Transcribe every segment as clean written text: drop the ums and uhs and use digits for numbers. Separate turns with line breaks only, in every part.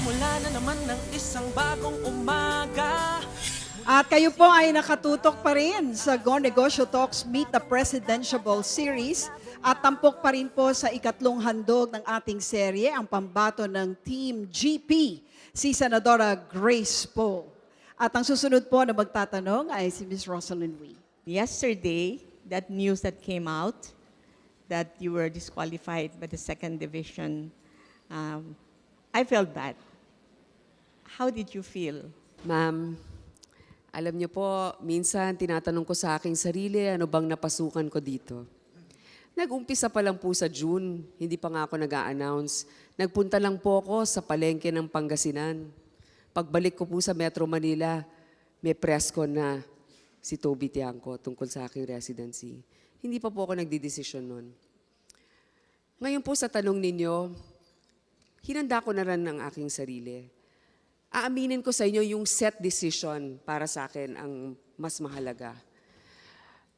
Nagsimula na naman ng isang bagong umaga.
At kayo po ay nakatutok pa rin sa Go Negosyo Talks Meet the Presidentiable Series at tampok pa rin po sa ikatlong handog ng ating serye ang pambato ng Team GP, si Senadora Grace Poe. At ang susunod po na magtatanong ay si Ms. Rosalyn Wee.
Yesterday, that news that came out that you were disqualified by the second division, I felt bad. How did you feel?
Ma'am, alam niyo po, minsan tinatanong ko sa aking sarili, ano bang napasukan ko dito? Nag-umpisa pa lang po sa June, hindi pa nga ako nag-a-announce. Nagpunta lang po ako sa palengke ng Pangasinan. Pagbalik ko po sa Metro Manila, may press con na si Toby Tiangco tungkol sa aking residency. Hindi pa po ako nagdidesisyon nun. Ngayon po sa tanong ninyo, hinanda ko na rin ang aking sarili. Aaminin ko sa inyo yung set decision para sa akin ang mas mahalaga.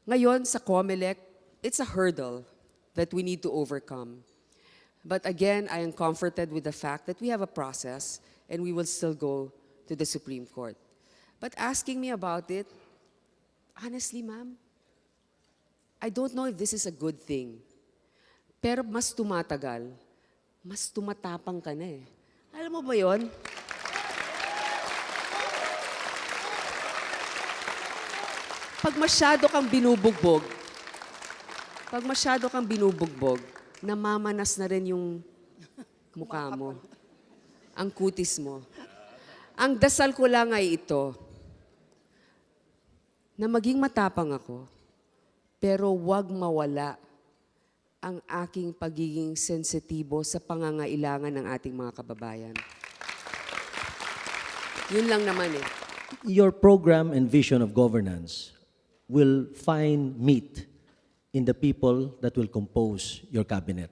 Ngayon sa COMELEC, it's a hurdle that we need to overcome. But again, I am comforted with the fact that we have a process and we will still go to the Supreme Court. But asking me about it, honestly, ma'am, I don't know if this is a good thing. Pero mas tumatagal, mas tumatapang ka na eh. Alam mo ba yon? Pag masyado kang binubugbog, namamanas na rin yung mukha mo, ang kutis mo. Ang dasal ko lang ay ito, na maging matapang ako, pero wag mawala ang aking pagiging sensitibo sa pangangailangan ng ating mga kababayan. Yun lang naman eh.
Your program and vision of governance will find meat in the people that will compose your cabinet.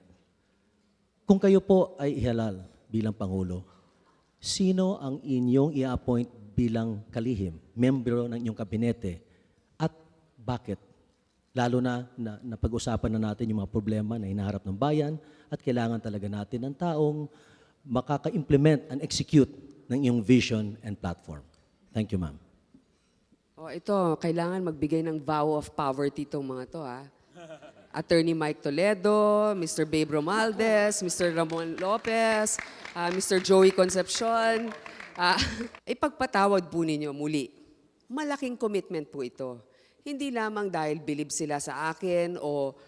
Kung kayo po ay ihalal bilang Pangulo, sino ang inyong i-appoint bilang kalihim, membro ng inyong kabinete, at bakit? Lalo na napag-usapan na natin yung mga problema na hinaharap ng bayan at kailangan talaga natin ng taong makaka-implement and execute ng iyong vision and platform. Thank you, ma'am.
Oh, ito, kailangan magbigay ng vow of poverty itong mga to, ha? Attorney Mike Toledo, Mr. Babe Romualdez, Mr. Ramon Lopez, Mr. Joey Concepcion. Ipagpatawad po ninyo muli. Malaking commitment po ito. Hindi lamang dahil bilib sila sa akin o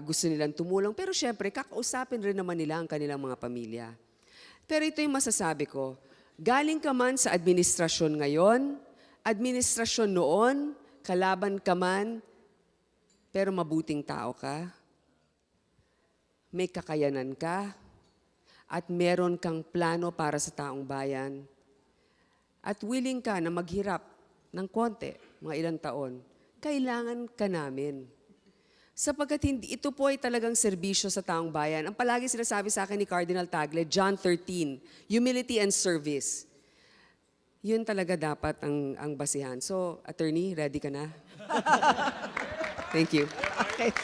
gusto nilang tumulong, pero syempre, kakausapin rin naman nila ang kanilang mga pamilya. Pero ito yung masasabi ko, galing ka man sa administrasyon ngayon, administrasyon noon, kalaban ka man, pero mabuting tao ka, may kakayanan ka, at meron kang plano para sa taong bayan, at willing ka na maghirap ng konti, mga ilang taon, kailangan ka namin. Sapagkat ito po ay talagang serbisyo sa taong bayan. Ang palagi sinasabi sa akin ni Cardinal Tagle, John 13, humility and service. Yun talaga dapat ang basihan. So, attorney, ready ka na? Thank you.
Okay.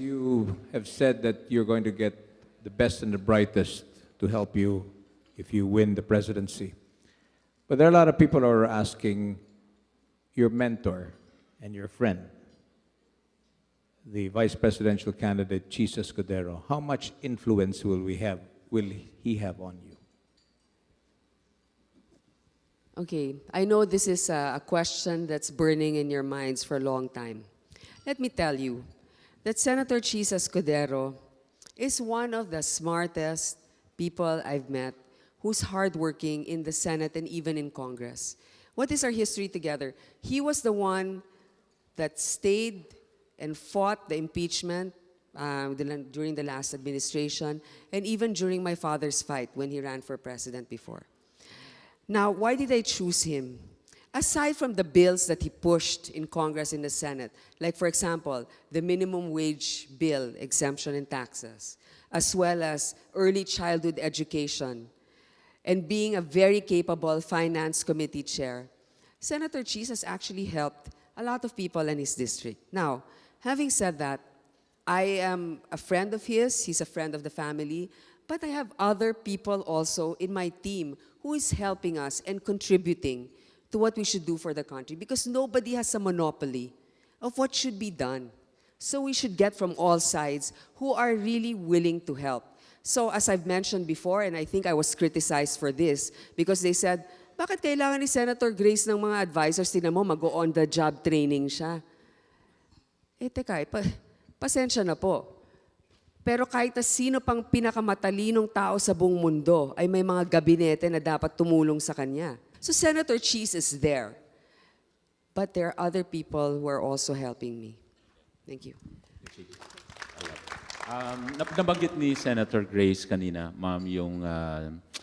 You have said that you're going to get the best and the brightest to help you if you win the presidency. But there are a lot of people who are asking your mentor and your friend, the vice presidential candidate, Chisa Escudero, how much influence will he have on you?
Okay, I know this is a question that's burning in your minds for a long time. Let me tell you that Senator Chisa Escudero is one of the smartest people I've met who's hardworking in the Senate and even in Congress. What is our history together? He was the one that stayed and fought the impeachment during the last administration and even during my father's fight when he ran for president before. Now, why did I choose him? Aside from the bills that he pushed in Congress and the Senate, like for example, the minimum wage bill, exemption in taxes, as well as early childhood education, and being a very capable finance committee chair, Senator Cheese has actually helped a lot of people in his district. Now, having said that, I am a friend of his, he's a friend of the family, But I have other people also in my team who is helping us and contributing to what we should do for the country because nobody has a monopoly of what should be done. So we should get from all sides who are really willing to help. So as I've mentioned before, and I think I was criticized for this because they said, bakit kailangan ni Senator Grace ng mga advisors? Tingnan mo, mag-on-the-job training siya. Teka, pasensya na po. Pero kahit na sino pang pinakamatalinong tao sa buong mundo ay may mga gabinete na dapat tumulong sa kanya. So Senator Cheese is there. But there are other people who are also helping me. Thank you.
Nabanggit ni Senator Grace kanina, ma'am, yung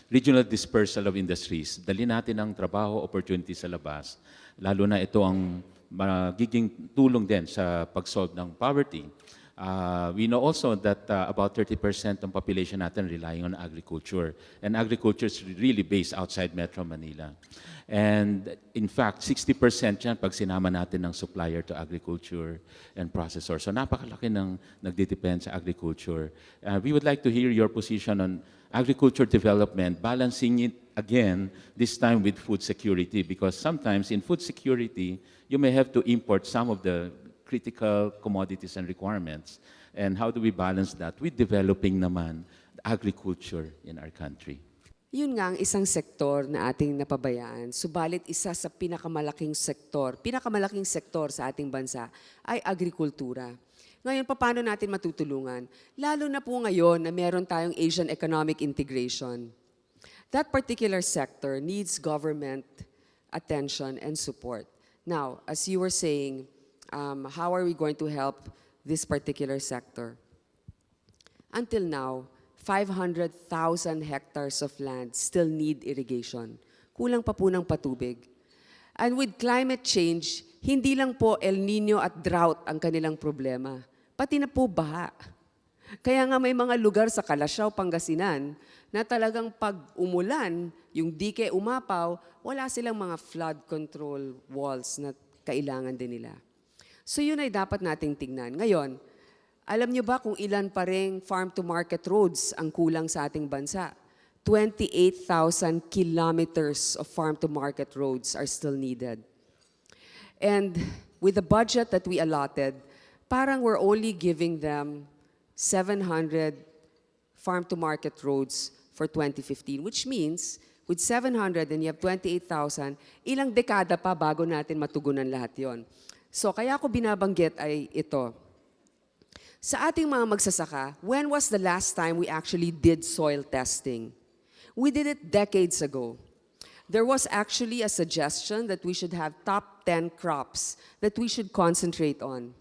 regional dispersal of industries. Dali natin ang trabaho, opportunity sa labas. Lalo na ito ang magiging tulong din sa pag-solve ng poverty. We know also that about 30% ng population natin relying on agriculture. And agriculture is really based outside Metro Manila. And in fact, 60% yan pag sinama natin ng supplier to agriculture and processor. So napakalaki ng nagdidepend sa agriculture. We would like to hear your position on agriculture development, balancing it again, this time with food security. Because sometimes in food security, you may have to import some of the critical commodities and requirements. And how do we balance that with developing naman agriculture in our country?
Yun nga ang isang sektor na ating napabayaan. Subalit isa sa pinakamalaking sektor sa ating bansa ay agrikultura. Ngayon, paano natin matutulungan? Lalo na po ngayon na meron tayong Asian Economic Integration. That particular sector needs government attention and support. Now, as you were saying, how are we going to help this particular sector? Until now, 500,000 hectares of land still need irrigation. Kulang pa po ng patubig. And with climate change, hindi lang po El Nino at drought ang kanilang problema. Pati na po baha. Kaya nga may mga lugar sa Calasiao, Pangasinan, na talagang pag umulan, yung dike umapaw, wala silang mga flood control walls na kailangan din nila. So yun ay dapat nating tingnan. Ngayon, alam niyo ba kung ilan pa ring farm-to-market roads ang kulang sa ating bansa? 28,000 kilometers of farm-to-market roads are still needed. And with the budget that we allotted, parang we're only giving them 700 farm-to-market roads for 2015, which means with 700 and you have 28,000, ilang dekada pa bago natin matugunan lahat yon. So kaya ako binabanggit ay ito. Sa ating mga magsasaka, when was the last time we actually did soil testing? We did it decades ago. There was actually a suggestion that we should have top 10 crops that we should concentrate on.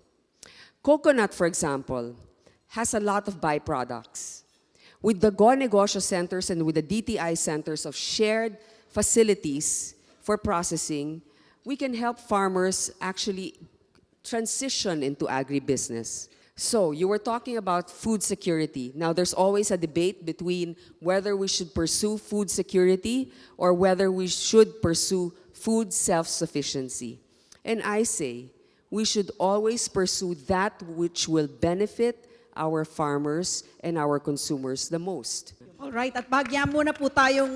Coconut, for example, has a lot of byproducts. With the Go Negosyo centers and with the DTI centers of shared facilities for processing, we can help farmers actually transition into agribusiness. So, you were talking about food security. Now, there's always a debate between whether we should pursue food security or whether we should pursue food self-sufficiency. And I say, we should always pursue that which will benefit our farmers and our consumers the most.
Alright, at bagya muna po tayong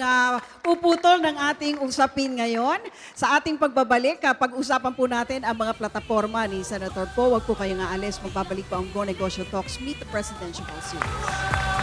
puputol ng ating usapin ngayon. Sa ating pagbabalik, pag-usapan po natin ang mga plataforma ni Senator Poe. Huwag po kayong aalis, magbabalik po ang Go Negosyo Talks Meet the Presidential Series.